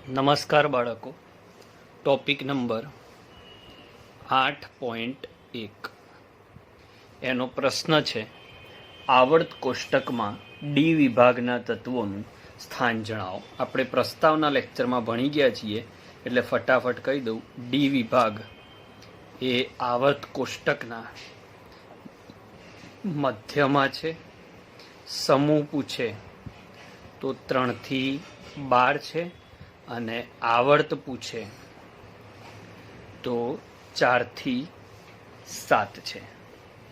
નમસ્કાર બાળકો. Topic number 8.1 એનો પ્રશ્ન છે, આવર્ત કોષ્ટકમાં ડી વિભાગના તત્વોનું સ્થાન જણાવો. આપણે પ્રસ્તાવના લેક્ચરમાં ભણી ગયા છીએ એટલે ફટાફટ કહી દઉં. ડી વિભાગ એ આવર્ત કોષ્ટકના મધ્યમાં છે. સમૂહ પૂછે તો 3 થી 12 છે અને આવર્ત પૂછે તો 4 થી 7 છે.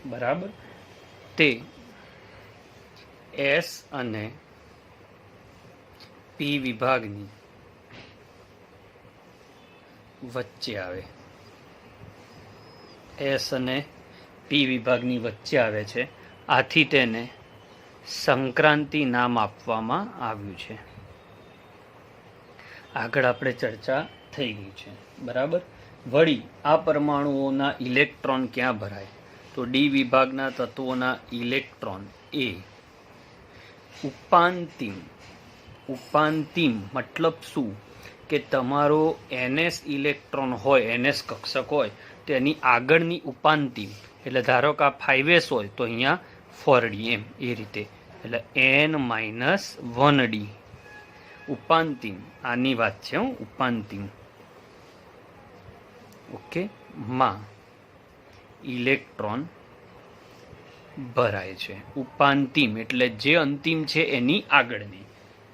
બરાબર. તે એસ અને પી વિભાગની વચ્ચે આવે. એસ અને પી વિભાગની વચ્ચે આવે છે. આથી તેને સંક્રાંતિ નામ આપવામાં આવ્યું છે. આગળ આપણે ચર્ચા થઈ ગઈ છે. બરાબર. વળી આ પરમાણુઓના ઇલેક્ટ્રોન ક્યાં ભરાય? તો ડી વિભાગના તત્વોના ઇલેક્ટ્રોન એ ઉપાંતિમ મતલબ શું કે તમારો NS ઇલેક્ટ્રોન હોય, NS કક્ષક હોય તો એની આગળની ઉપાંતિમ, એટલે ધારો કે આ 5s હોય તો અહીંયા 4d એમ એ રીતે, એટલે N-1d ઉપાંતિમ. આની વાત છે ઉપાંતિમ. ઓકે. માં ઇલેક્ટ્રોન ભરાય છે. ઉપાંતિમ એટલે જે અંતિમ છે એની આગળની,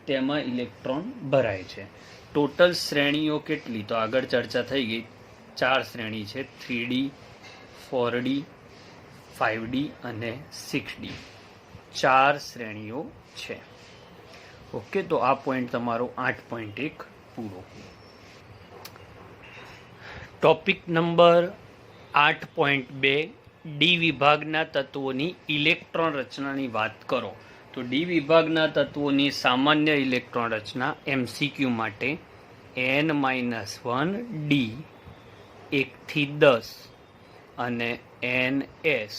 તેમાં ઇલેક્ટ્રોન ભરાય છે. ટોટલ શ્રેણીઓ કેટલી? તો આગળ ચર્ચા થઈ ગઈ. 4 શ્રેણી છે, 3D, 4D, 5D અને 6D. 4 શ્રેણીઓ છે. ઓકે. તો આ પોઈન્ટ તમારો 8.1 પૂરો. ટોપિક નંબર 8.2 ડી વિભાગના તત્વોની ઇલેક્ટ્રોન રચનાની વાત કરો. તો ડી વિભાગના તત્વોની સામાન્ય ઇલેક્ટ્રોન રચના MCQ માટે N-1D 1 થી 10 અને NS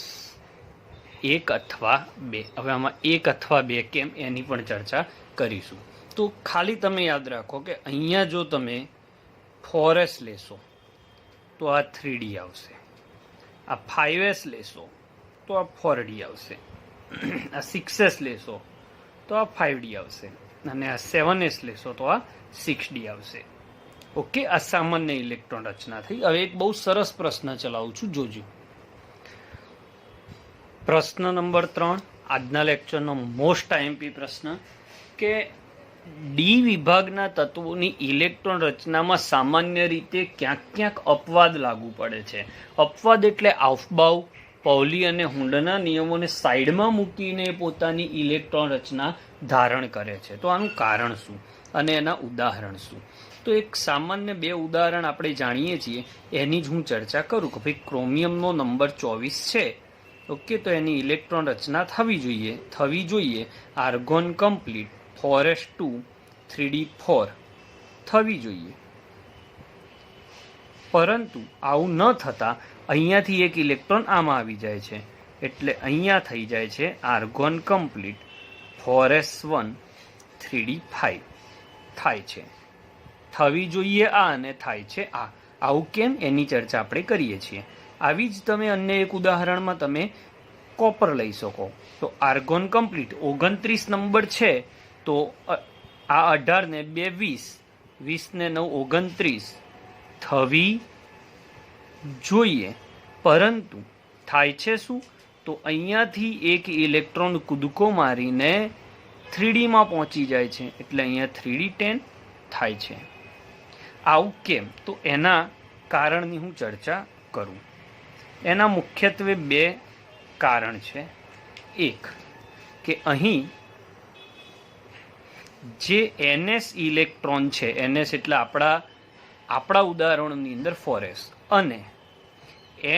1 અથવા 2. હવે આમાં 1 અથવા 2 કેમ એની પણ ચર્ચા કરીશું. તો ખાલી તમે યાદ રાખો કે અહીંયા જો તમે 4s લેશો તો આ 3D આવશે, આ 5s લેશો તો આ 4D આવશે, આ 6s લેશો તો આ 5D આવશે અને આ 7s લેશો તો આ 6D આવશે. ઓકે. આ સામાન્ય ઇલેક્ટ્રોન રચના થઈ. હવે એક બહુ સરસ પ્રશ્ન ચલાવું છું, જોજો. પ્રશ્ન નંબર 3 આજના લેક્ચરનો મોસ્ટ આઈએમપી પ્રશ્ન કે ડી વિભાગના તત્વોની ઇલેક્ટ્રોન રચનામાં સામાન્ય રીતે ક્યાંક ક્યાંક અપવાદ લાગુ પડે છે. અપવાદ એટલે આઉફબાઉ, પાઉલી અને હુન્ડના નિયમોને સાઈડમાં મૂકીને પોતાની ઇલેક્ટ્રોન રચના ધારણ કરે છે. તો આનું કારણ શું અને એના ઉદાહરણ શું? તો એક સામાન્ય 2 ઉદાહરણ આપણે જાણીએ છીએ, એની જ હું ચર્ચા કરું કે ભાઈ ક્રોમિયમનો નંબર 24 છે. ઓકે. તો એની ઇલેક્ટ્રોન રચના થવી જોઈએ આર્ગોન કમ્પ્લીટ 4s2 3d4 થવી જોઈએ. પરંતુ આવું ન થતાં અહીંયાથી એક ઇલેક્ટ્રોન આમાં આવી જાય છે, એટલે અહીંયા થઈ જાય છે આર્ગોન કમ્પ્લીટ 4s1 3d5 થાય છે. થવી જોઈએ આ અને થાય છે આ. આવું કેમ એની ચર્ચા આપણે કરીએ છીએ. આવી જ તમે અન્ય એક ઉદાહરણમાં તમે કોપર લઈ શકો. તો આર્ગોન કમ્પ્લીટ 29 નંબર છે તો આ 18 ને 2 20, 20 ને 9 29 થવી જોઈએ. પરંતુ થાય છે શું? તો અહીંયાથી એક ઇલેક્ટ્રોન કૂદકો મારીને 3D માં પહોંચી જાય છે, એટલે અહીંયા 3d10 થાય છે. આવું કેમ? તો એના કારણની હું ચર્ચા કરું. એના મુખ્યત્વે 2 કારણ છે. એક કે અહીં જે NS ઇલેક્ટ્રોન છે, NS એટલે આપણા ઉદાહરણોની અંદર 4s, અને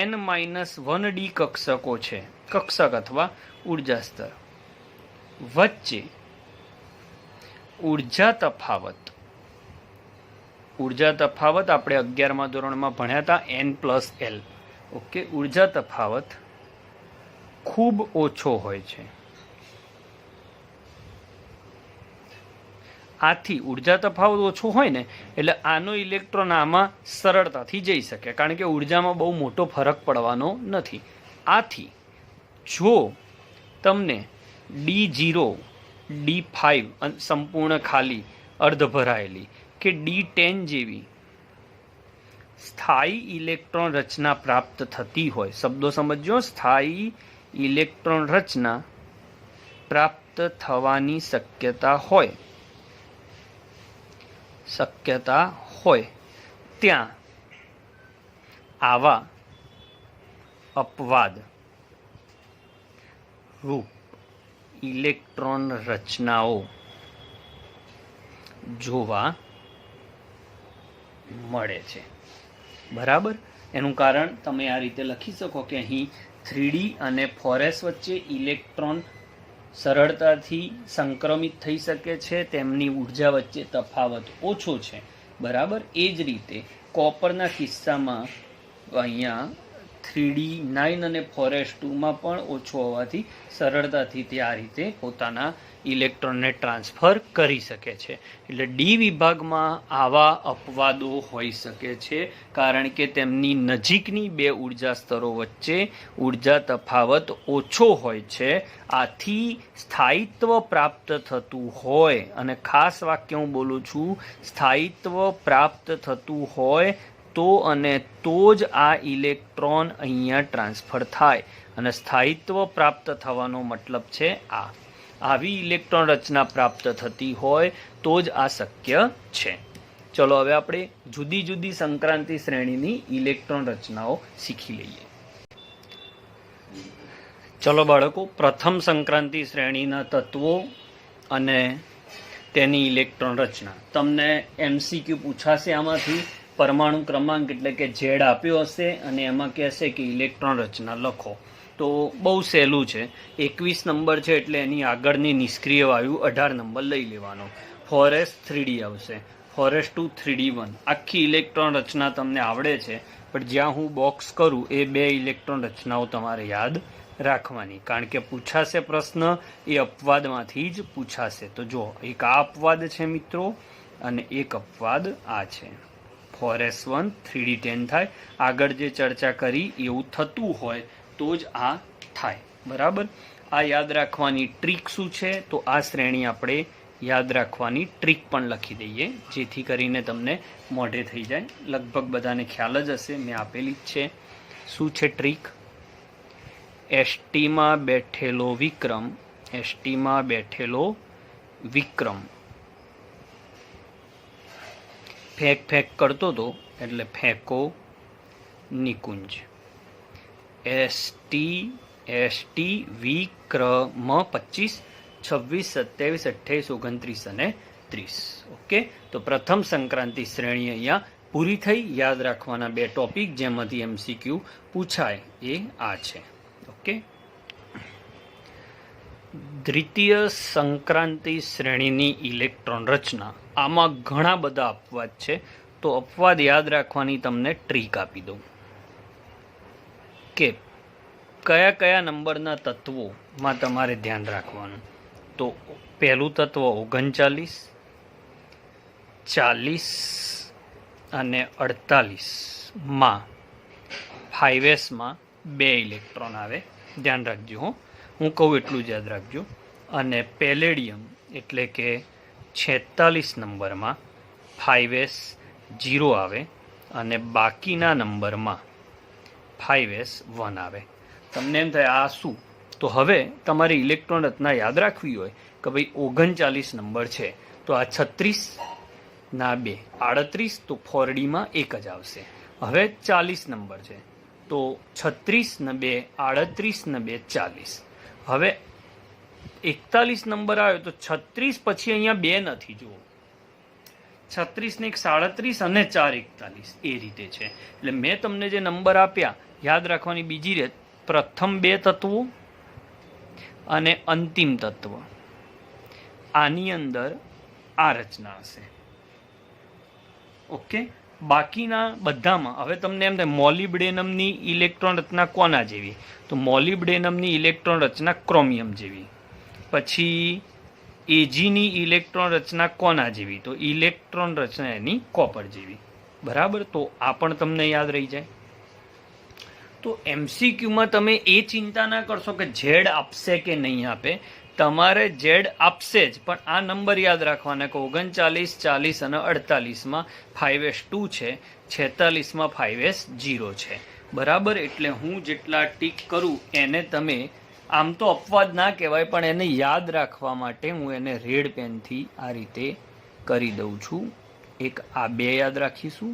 N-1D કક્ષકો છે, કક્ષક અથવા ઉર્જા સ્તર, વચ્ચે ઉર્જા તફાવત આપણે 11મા ધોરણમાં ભણ્યા હતા, N+L. ઓકે. ઉર્જા તફાવત ખૂબ ઓછો હોય છે. આથી ઉર્જા તફાવત ઓછો હોય ને એટલે આનો ઇલેક્ટ્રોન આમાં સરળતાથી જઈ શકે, કારણ કે ઉર્જામાં બહુ મોટો ફરક પડવાનો નથી. આથી જો તમને D0, D5 સંપૂર્ણ ખાલી અર્ધ ભરાયેલી કે D10 જેવી સ્થાયી ઇલેક્ટ્રોન રચના પ્રાપ્ત થતી હોય, શબ્દો સમજો, સ્થાયી ઇલેક્ટ્રોન રચના પ્રાપ્ત થવાની શક્યતા હોય ત્યાં આવા અપવાદ રૂપ ઇલેક્ટ્રોન રચનાઓ જોવા મળે છે. બરાબર. એનું કારણ તમે આ રીતે લખી શકો કે અહીં 3D અને 4s વચ્ચે ઇલેક્ટ્રોન સરળતાથી સંક્રમિત થઈ શકે છે, તેમની ઉર્જા વચ્ચે તફાવત ઓછો છે. બરાબર. એ જ રીતે કોપરના કિસ્સામાં અહીંયા 3D9 અને 4s2માં પણ ઓછો હોવાથી સરળતાથી તે આ રીતે પોતાના ઇલેક્ટ્રોનને ટ્રાન્સફર કરી શકે છે. એટલે ડી વિભાગમાં આવા અપવાદો હોઈ શકે છે, કારણ કે તેમની નજીકની બે ઉર્જા સ્તરો વચ્ચે ઉર્જા તફાવત ઓછો હોય છે. આથી સ્થાયિત્વ પ્રાપ્ત થતું હોય, અને ખાસ વાક્ય હું બોલું છું, સ્થાયિત્વ પ્રાપ્ત થતું હોય તો અને તો જ આ ઇલેક્ટ્રોન અહીંયા ટ્રાન્સફર થાય. અને સ્થાયિત્વ પ્રાપ્ત થવાનો મતલબ છે આવી ઇલેક્ટ્રોન રચના પ્રાપ્ત થતી હોય તો જ આ શક્ય છે. ચલો હવે આપણે જુદી જુદી સંક્રાંતિ શ્રેણીની ઇલેક્ટ્રોન રચનાઓ શીખી લઈએ. ચલો બાળકો, પ્રથમ સંક્રાંતિ શ્રેણીના તત્વો અને તેની ઇલેક્ટ્રોન રચના. તમને MCQ પૂછાશે આમાંથી. પરમાણુ ક્રમાંક એટલે કે Z આપ્યો હશે અને એમાં કહેશે કે ઇલેક્ટ્રોન રચના લખો. તો બહુ સહેલું છે. 21 નંબર છે એટલે એની આગળની નિષ્ક્રિય વાયુ 18 નંબર લઈ લેવાનો. 4s 3D આવશે, 4s2 3D1. આખી ઇલેક્ટ્રોન રચના તમને આવડે છે, પણ જ્યાં હું બોક્સ કરું એ બે ઇલેક્ટ્રોન રચનાઓ તમારે યાદ રાખવાની, કારણ કે પૂછાશે પ્રશ્ન એ અપવાદમાંથી જ પૂછાશે. તો જો એક આ અપવાદ છે મિત્રો, અને એક અપવાદ આ છે. 4s1 3D10 થાય. આગળ જે ચર્ચા કરી એવું થતું હોય તો જ આ થાય. બરાબર. આ યાદ રાખવાની ટ્રીક શું છે? તો આ શ્રેણી આપણે યાદ રાખવાની ટ્રીક પણ લખી દઈએ, જેથી કરીને તમને મોઢે થઈ જાય. લગભગ બધાને ખ્યાલ જ હશે, મેં આપેલી જ છે. શું છે ટ્રીક? એસટીમાં બેઠેલો વિક્રમ ફેંક કરતો હતો, એટલે ફેંકો નિકુંજ. એસટી વિક્રમ 25, 26, 27, 28, 29 અને 30. ઓકે. તો પ્રથમ સંક્રાંતિ શ્રેણી અહીંયા પૂરી થઈ. યાદ રાખવાના બે ટોપિક જેમાંથી MCQ પૂછાય એ આ છે. ઓકે. દ્વિતીય સંક્રાંતિ શ્રેણીની ઇલેક્ટ્રોન રચના. આમાં ઘણા બધા અપવાદ છે, તો અપવાદ યાદ રાખવાની તમને ટ્રીક આપી દઉં કે કયા કયા નંબરના તત્વોમાં તમારે ધ્યાન રાખવાનું. તો પહેલું તત્વ 39, 40 અને 48માં 5sમાં 2 ઇલેક્ટ્રોન આવે. ધ્યાન રાખજો, હું કહું એટલું જ યાદ રાખજો. અને પેલેડિયમ એટલે કે 46 નંબરમાં 5s 0 આવે, અને બાકીના નંબરમાં 5s 1 આવે. તમને એમ થાય આ શું? તો હવે તમારે ઇલેક્ટ્રોન રચના યાદ રાખવી હોય કે ભાઈ 39 નંબર છે તો આ 36 ના 2 38, તો 4Dમાં 1 જ આવશે. હવે 40 નંબર છે તો 36 ને 2 38 ને 2 40. હવે 41 નંબર આવ્યો તો 36 પછી અહીંયા 2 નથી. જુઓ, 36 ને 1 37 અને 4 41 એ રીતે છે. એટલે મેં તમને જે નંબર આપ્યા યાદ રાખવાની બીજી રીત, પ્રથમ 2 તત્વો અને અંતિમ તત્વ, આની અંદર આ રચના હશે. ઓકે. બાકીના બધામાં હવે તમને એમ થાય મોલિબ્ડેનમની ઇલેક્ટ્રોન રચના કોના જેવી? તો મોલિબ્ડેનમની ઇલેક્ટ્રોન રચના ક્રોમિયમ જેવી. પછી એજીની ઇલેક્ટ્રોન રચના કોના જેવી? તો ઇલેક્ટ્રોન રચના એની કોપર જેવી. બરાબર, તો આ પણ તમને યાદ રહી જાય. તો એમસીક્યુમાં તમે એ ચિંતા ના કરશો કે ઝેડ આપશે કે નહીં આપે. તમારે ઝેડ આપશે જ, પણ આ નંબર યાદ રાખવાના કે 39, 40 અને 48માં 5s2 છે, 46માં 5s0 છે. બરાબર, એટલે હું જેટલા ટીક કરું એને તમે, આમ તો અપવાદ ના કહેવાય, પણ એને યાદ રાખવા માટે હું એને રેડ પેનથી આ રીતે કરી દઉં છું. એક આ બે યાદ રાખીશું.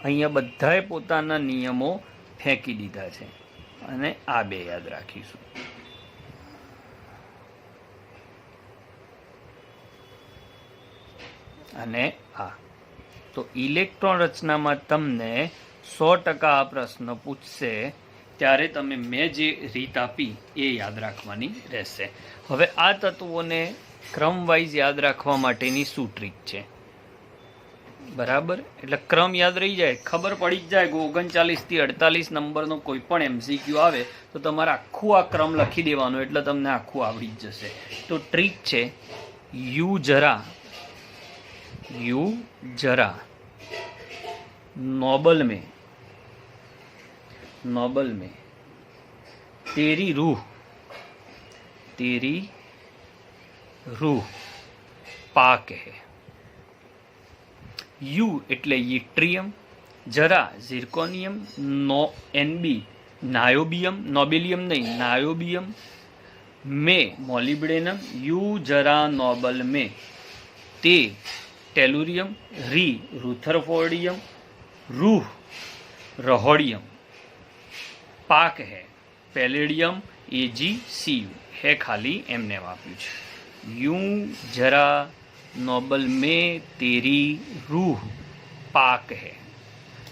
અહીંયા બધાએ પોતાના નિયમો ફેંકી દીધા છે, અને આ બે યાદ રાખીશું. અને આ તો ઇલેક્ટ્રોન રચનામાં તમને 100% આ પ્રશ્ન પૂછશે ત્યારે તમે મેં જે રીત આપી એ યાદ રાખવાની રહેશે. હવે આ તત્વોને ક્રમ વાઇઝ યાદ રાખવા માટેની શું ટ્રીક છે? બરાબર, એટલે ક્રમ યાદ રહી જાય, ખબર પડી જ જાય કે 39 થી 48 નંબરનો કોઈ પણ એમસીક્યુ આવે તો તમારે આખું આ ક્રમ લખી દેવાનો, એટલે તમને આખું આવડી જ જશે. તો ટ્રીક છે યુ જરા नोबल में तेरी रूह पाक है. यू એટલે યટ્રિયમ, જરા ઝિર્કોનિયમ, એનબી નાયોબિયમ, નોબેલિયમ નહીં નાયોબિયમ, में मोलिब्डेनम, यू जरा नोबल में ते टेलुरियम, री रुथरफोर्डियम, रूह रहोडियम, पाक है पैलेडियम, AgCu है खाली एमने वाप्यू छे. यूं जरा नोबल में तेरी रूह पाक है.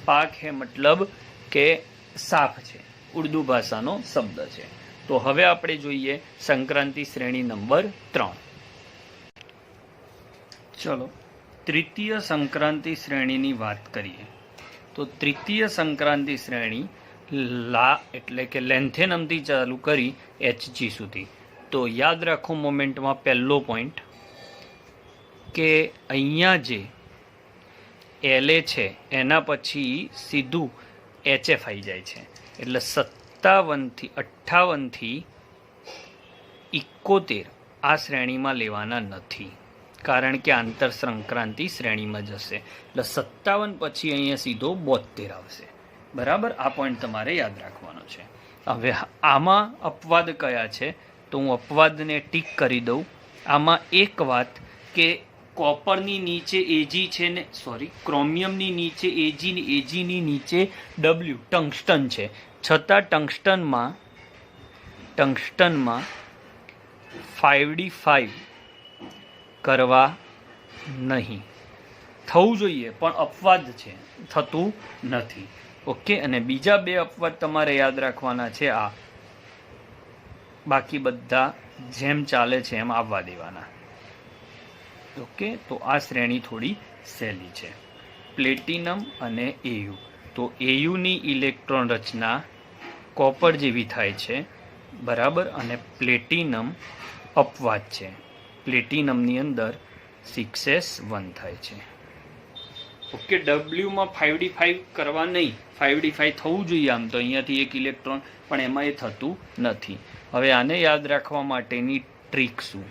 पाक है मतलब के साफ है, उर्दू भाषानो शब्द है. तो हवे आपणे जोईए संक्रांति श्रेणी नंबर 3. चलो तृतीय संक्रांति श्रेणी नी बात करिए. तो तृतीय संक्रांति श्रेणी ला एटले के लेंथेनम थी चालू करी HG सुधी. तो याद राखो मोमेंट में पहलो पॉइंट के अहींया जे LA छे एना पछी सीधू HF आई जाय छे, एटले 57 થી 58 થી 71 आ श्रेणी में लेवाना नहीं, कारण के आंतर संक्रांति श्रेणी में जशे. એટલે 57 પછી અહીંયા સીધો 72 આવશે. बराबर, आ पॉइंट तमारे याद राखवानो छे. हवे आमा अपवाद कया छे तो हूँ अपवादने टीक करी दऊं. आमा एक बात के कॉपरनी नीचे Ag छे ने क्रोमियमनी नीचे Ag ने Ag नी नीचे W टंगस्टन छे, छतां टंगस्टन में 5D5 करवा नहीं. थवुं जोईए पण अपवाद छे, थतुं नथी. ओके, अने बीजा बे अपवाद तमारे याद राखवाना छे. आ बाकी बधा जेम चाले छे एम आववा देवाना. ओके, तो आ श्रेणी थोड़ी सहेली छे. प्लेटिनम अने AU. तो AU नी इलेक्ट्रॉन रचना कॉपर जेवी थाय छे. बराबर, अने प्लेटिनम अपवाद छे. प्लेटिनम नी अंदर 6s1 थाय छे. ओके, W में 5D5 करवा नहीं, 5D5 थवुं जोईए आम तो अहींयाथी एक इलेक्ट्रॉन, पण एमां ए थतुं नथी. हवे आने याद राखवा माटेनी ट्रीक शुं?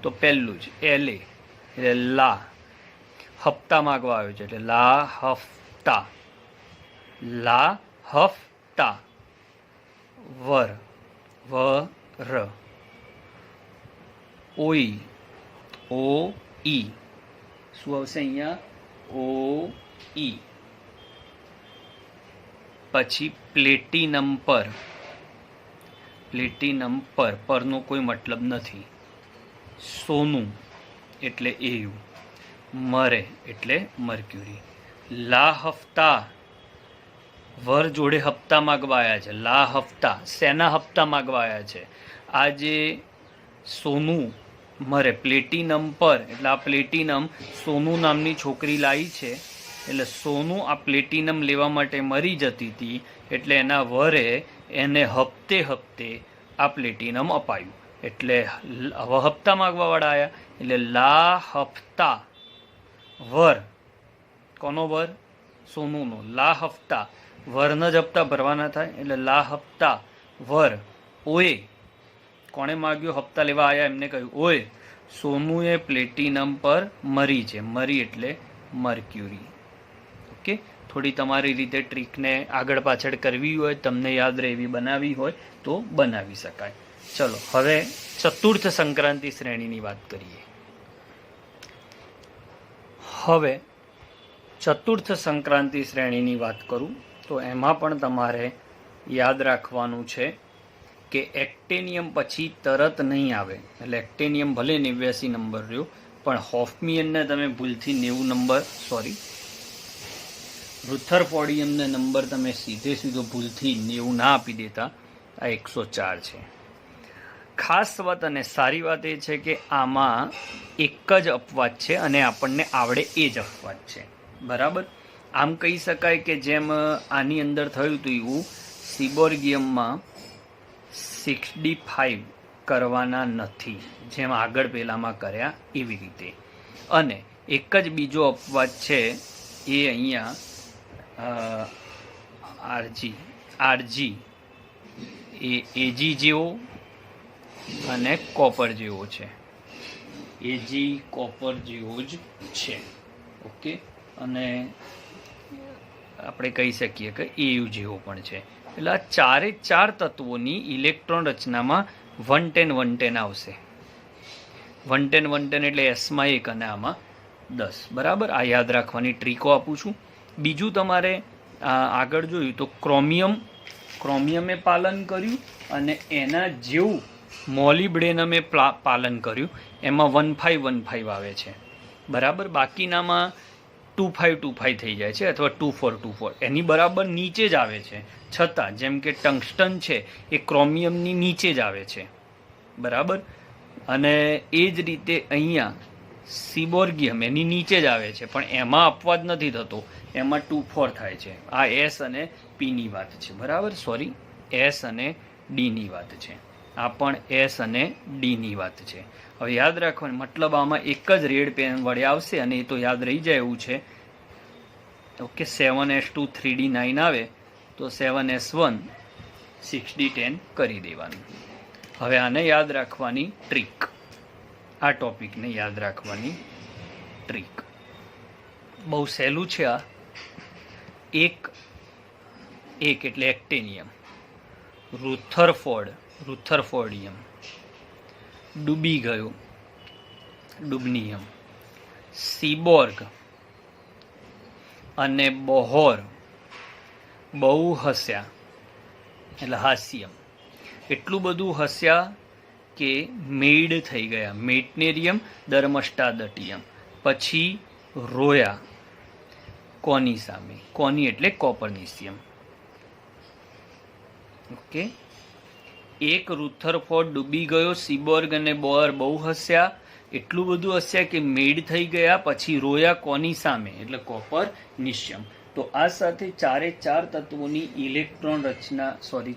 तो पहलू ज LA એટલે ला हफ्ता मागवा આવ્યો છે, એટલે ला हफ्ता वर ओई OE શું આવશે અહીંયા OE. પછી પ્લેટિનમ પર પરનો કોઈ મતલબ નથી. સોનું એટલે AU, મરે એટલે મર્ક્યુરી. લા હફ્તા વર જોડે હપ્તા માગવાયા છે. લા હપ્તા શેના હપ્તા માગવાયા છે? આ જે સોનું મરે પ્લેટિનમ પર, એટલે આ પ્લેટિનમ સોનું નામની છોકરી લાવી છે એટલે સોનું આ પ્લેટિનમ લેવા માટે મરી જતી હતી, એટલે એના વરે એને હપ્તે હપ્તે આ પ્લેટિનમ અપાયું. એટલે હવે હપ્તા માગવાવાળા આવ્યા, એટલે લા હપ્તા વર, કોનો વર? સોનુનો. લા હપ્તા વરના જ હપ્તા ભરવાના થાય, એટલે લા હપ્તા વર ઓએ, કોણે માગ્યો? હપ્તા લેવા આવ્યા એમને કહ્યું, ઓએ સોનુએ પ્લેટિનમ પર મરી છે. મરી એટલે મર્ક્યુરી. ઓકે, થોડી તમારી રીતે ટ્રીકને આગળ પાછળ કરવી હોય, તમને યાદ રહે એવી બનાવી હોય તો બનાવી શકાય. ચલો હવે ચતુર્થ સંક્રાંતિ શ્રેણીની વાત કરીએ. હવે ચતુર્થ સંક્રાંતિ શ્રેણીની વાત કરું તો એમાં પણ તમારે યાદ રાખવાનું છે કે એક્ટેનિયમ પછી તરત નહીં આવે. એટલે એક્ટેનિયમ ભલે 89 નંબર રહ્યો, પણ હોફમિયનને તમે ભૂલથી 90 નંબર, સોરી રુથરફોર્ડિયમને નંબર તમે સીધો ભૂલથી 90 ના આપી દેતા. આ 104 છે. ખાસ વાત અને સારી વાત એ છે કે આમાં એક જ અપવાદ છે અને આપણને આવડે એ જ અપવાદ છે. બરાબર. આમ કહી શકાય કે જેમ આની અંદર થયું હતું એવું સિબોર્ગિયમમાં 65 કરવાના નથી, જેમ આગળ પહેલામાં કર્યા એવી રીતે. અને એક જ બીજો અપવાદ છે એ અહીંયા આરજી એ એજી જેવો અને કોપર જેવો છે. એજી કોપર જેવો જ છે. ઓકે, અને આપણે કહી શકીએ કે એયુ જેવો પણ છે. એટલે આ ચારે ચાર તત્વોની ઇલેક્ટ્રોન રચનામાં 110 110 આવશે. 110 110 એટલે એસમાં 1 અને આમાં 10. બરાબર. આ યાદ રાખવાની ટ્રીકો આપું છું. બીજું તમારે આગળ જોયું તો ક્રોમિયમે પાલન કર્યું અને એના જેવું મોલિબ્ડેનમે પાલન કર્યું. એમાં 1515 આવે છે. બરાબર. બાકીનામાં 2525 થઈ જાય છે અથવા 2424 એની બરાબર નીચે જ આવે છે. છતાં જેમ કે ટંગસ્ટન છે એ ક્રોમિયમની નીચે જ આવે છે. બરાબર. અને એ જ રીતે અહીંયા સિબોર્ગિયમ એની નીચે જ આવે છે, પણ એમાં અપવાદ નથી થતો, એમાં 24 થાય છે. આ એસ અને પીની વાત છે. બરાબર. સોરી, એસ અને ડીની વાત છે. આ પણ એસ અને ડીની વાત છે. હવે યાદ રાખવાનું મતલબ આમાં એક જ રેડ પેન વડે આવશે અને એ તો યાદ રહી જાય એવું છે. ઓકે, 7s2 3d9 આવે તો 7s1 6d10 કરી દેવાનું. હવે આને યાદ રાખવાની ટ્રીક, આ ટોપિકને યાદ રાખવાની ટ્રીક બહુ સહેલું છે. આ એક એટલે એક્ટેનિયમ, રુથરફોર્ડિયમ ડૂબી ગયો, ડુબનિયમ, સિબોર્ગ અને બોહોર બહુ હસ્યા એટલે હાસ્યમ. એટલું બધું હસ્યા કે મેડ થઈ ગયા, મેટનેરિયમ દરમસ્ટાદટિયમ. પછી રોયા કોની સામે? કોની એટલે કોપરનિશિયમ. ઓકે, એક રુથરફોર્ડ ડૂબી ગયો, સિબોર્ગ અને બોહર બહુ હસ્યા, એટલું બધું હસ્યા કે મેડ થઈ ગયા, પછી રોયા કોની સામે? એટલે કોપરનિશિયમ. તો આ સાથે ચારે ચાર તત્વોની ઇલેક્ટ્રોન રચના,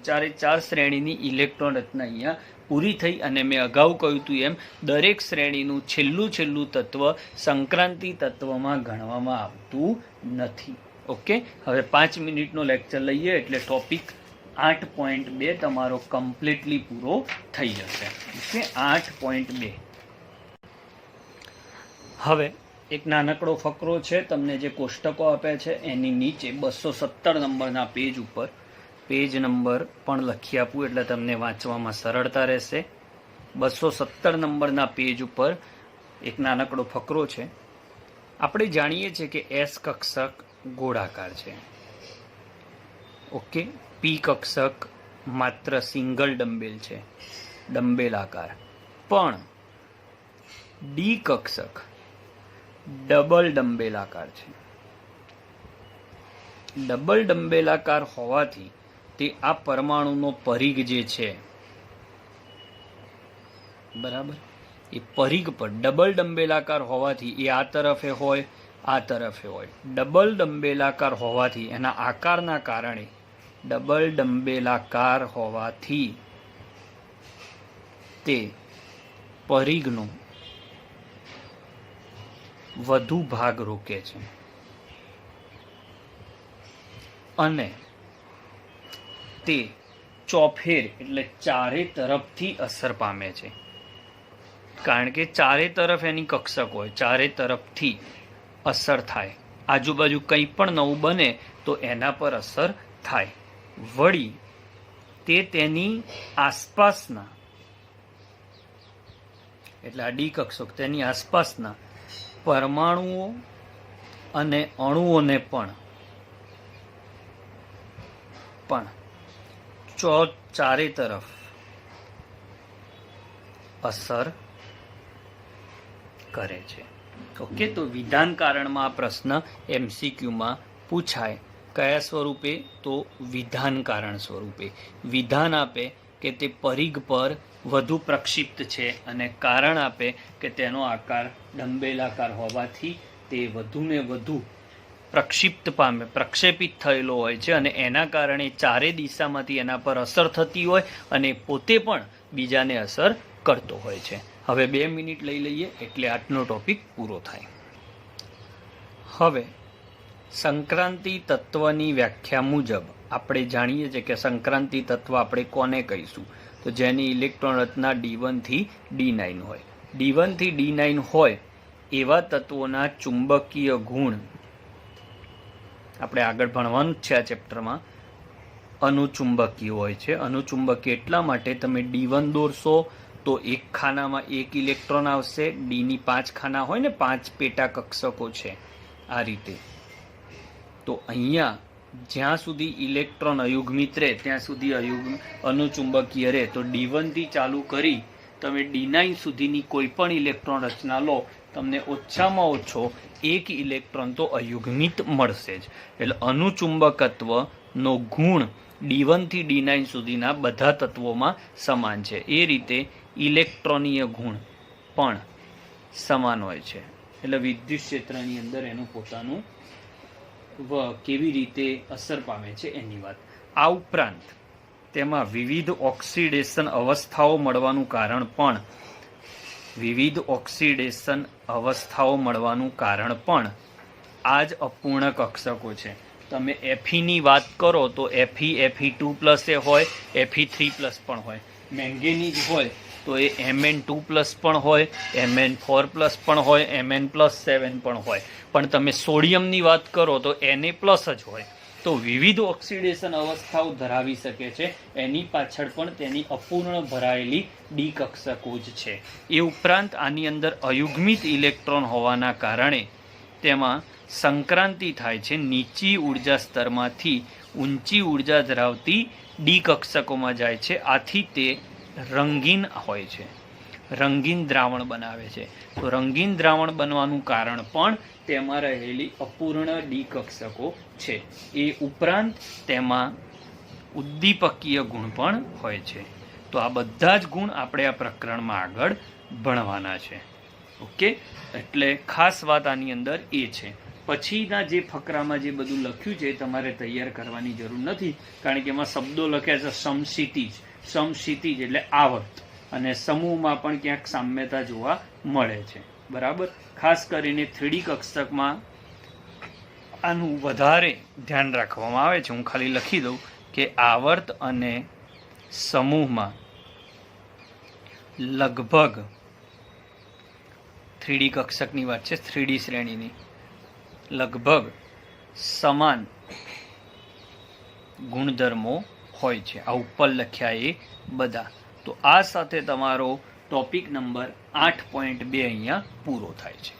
ચારે ચાર શ્રેણીની ઇલેક્ટ્રોન રચના અહીંયા પૂરી થઈ. અને મેં અગાઉ કહ્યું હતું એમ દરેક શ્રેણીનું છેલ્લું તત્વ સંક્રાંતિ તત્વમાં ગણવામાં આવતું નથી. ઓકે, હવે 5 મિનિટનો લેક્ચર લઈએ એટલે ટોપિક 8.2 તમારો કમ્પ્લીટલી પૂરો થઈ જશે. ઓકે, 8.2. હવે એક નાનકડો ફકરો છે. તમને જે કોષ્ટકો આપ્યા છે એની નીચે 217 નંબરના પેજ ઉપર પેજ નંબર પણ લખી આપું એટલે તમને વાંચવામાં સરળતા રહેશે. 217 નંબરના પેજ ઉપર એક નાનકડો ફકરો છે. આપણે જાણીએ છીએ કે એસ કક્ષક ગોળાકાર છે. ઓકે, પી કક્ષક માત્ર સિંગલ ડમ્બેલ છે, ડમ્બેલ આકાર. પણ ડી કક્ષક ડબલ ડમ્બેલાકાર છે. ડબલ ડમ્બેલાકાર હોવાથી તે આ પરમાણુનો પરિઘ જે છે, બરાબર, એ પરિઘ પર ડબલ ડમ્બેલાકાર હોવાથી એ આ તરફે હોય આ તરફે હોય. ડબલ ડંબેલાકાર હોવાથી, એના આકારના કારણે ડબલ ડંબેલાકાર હોવાથી તે પરિઘનો વધુ ભાગ રોકે છે અને તે ચોફેર એટલે ચારે તરફથી અસર પામે છે. કારણ કે ચારે તરફ એની કક્ષક હોય, ચારે તરફથી અસર થાય. આજુબાજુ કંઈ પણ નવું બને તો એના પર અસર થાય. વળી તે તેની આસપાસના એટલે આ ડી કક્ષક તેની આસપાસના પરમાણુઓ અને અણુઓને પણ ચારે તરફ અસર કરે છે. ઓકે, તો વિધાન કારણમાં આ પ્રશ્ન MCQમાં પૂછાય. કયા સ્વરૂપે? તો વિધાન કારણ સ્વરૂપે. વિધાન આપે કે તે પરિઘ પર વધુ પ્રક્ષિપ્ત છે અને કારણ આપે કે તેનો આકાર ડંબેલાકાર હોવાથી તે વધુને વધુ પ્રક્ષેપિત થયેલો હોય છે અને એના કારણે ચારે દિશામાંથી એના પર અસર થતી હોય અને પોતે પણ બીજાને અસર કરતો હોય છે. હવે 2 મિનિટ લઈ લઈએ એટલે આજનો ટોપિક પૂરો થાય. હવે સંક્રાંતિ તત્વની વ્યાખ્યા મુજબ આપણે જાણીએ છીએ કે સંક્રાંતિ તત્વ આપણે કોને કહીશું? તો જેની ઇલેક્ટ્રોન રચના D1 થી D9 હોય. D1 થી D9 હોય એવા તત્વોના ચુંબકીય ગુણ આપણે આગળ ભણવાનું જ છે આ ચેપ્ટરમાં. અનુચુંબકીય હોય છે. અનુચુંબકીય એટલા માટે તમે D1 દોરશો તો એક ખાનામાં એક ઇલેક્ટ્રોન આવશે. ડીની 5 ખાના હોય ને, 5 પેટા કક્ષકો છે આ રીતે. તો અહીંયા જ્યાં સુધી ઇલેક્ટ્રોન અયુગ્મિત રહે ત્યાં સુધી અનુચુંબકીય રહે. તો D1 થી ચાલુ કરી તમે D9 સુધીની કોઈ પણ ઇલેક્ટ્રોન રચના લો, તમને ઓછામાં ઓછો એક ઇલેક્ટ્રોન તો અયુગ્મિત મળશે જ. એટલે અનુચુંબકત્વનો ગુણ D1 થી D9 સુધીના બધા તત્વોમાં સમાન છે. એ રીતે ઇલેક્ટ્રોનીય ગુણ પણ સમાન હોય છે. એટલે વિદ્યુત ક્ષેત્રની અંદર એનું પોતાનું કેવી રીતે અસર પામે છે એની વાત. આ ઉપરાંત તેમાં વિવિધ ઓક્સિડેશન અવસ્થાઓ મળવાનું કારણ પણ આ જ અપૂર્ણ કક્ષકો છે. તમે Fe વાત કરો તો Fe2+ હોય, Fe3+ પણ હોય. મેંગેનીઝ હોય તો એ Mn2+ પણ હોય, Mn4+ પણ હોય, Mn+7 પણ હોય. પણ તમે સોડિયમની વાત કરો તો Na+ જ હોય. તો વિવિધ ઓક્સિડેશન અવસ્થાઓ ધરાવી શકે છે. એની પાછળ પણ તેની અપૂર્ણ ભરાયેલી ડી કક્ષકો જ છે. એ ઉપરાંત આની અંદર અયુગ્મિત ઇલેક્ટ્રોન હોવાના કારણે તેમાં સંક્રાંતિ થાય છે. નીચી ઉર્જા સ્તરમાંથી ઊંચી ઉર્જા ધરાવતી ડી કક્ષકોમાં જાય છે. આથી તે રંગીન હોય છે, રંગીન દ્રાવણ બનાવે છે. તો રંગીન દ્રાવણ બનવાનું કારણ પણ તેમાં રહેલી અપૂર્ણ ડી કક્ષકો છે. એ ઉપરાંત તેમાં ઉદ્દીપકીય ગુણ પણ હોય છે. તો આ બધા જ ગુણ આપણે આ પ્રકરણમાં આગળ ભણવાના છે. ઓકે, એટલે ખાસ વાત આની અંદર એ છે. પછીના જે ફકરામાં જે બધું લખ્યું છે તમારે તૈયાર કરવાની જરૂર નથી, કારણ કે એમાં શબ્દો લખ્યા છે સમક્ષિતિજ. સમક્ષિતિજ એટલે આવર્ત, અને સમૂહમાં પણ ક્યાંક સામ્યતા જોવા મળે છે. બરાબર. ખાસ કરીને 3D કક્ષકમાં આનું વધારે ધ્યાન રાખવામાં આવે છે. હું ખાલી લખી દઉં કે આવર્ત અને સમૂહમાં લગભગ 3D કક્ષકની વાત છે, 3D શ્રેણીની, લગભગ સમાન ગુણધર્મો હોય છે. આ ઉપર લખ્યા એ બધા. તો આ સાથે તમારો ટોપિક નંબર 8.2 અહીંયા પૂરો થાય છે.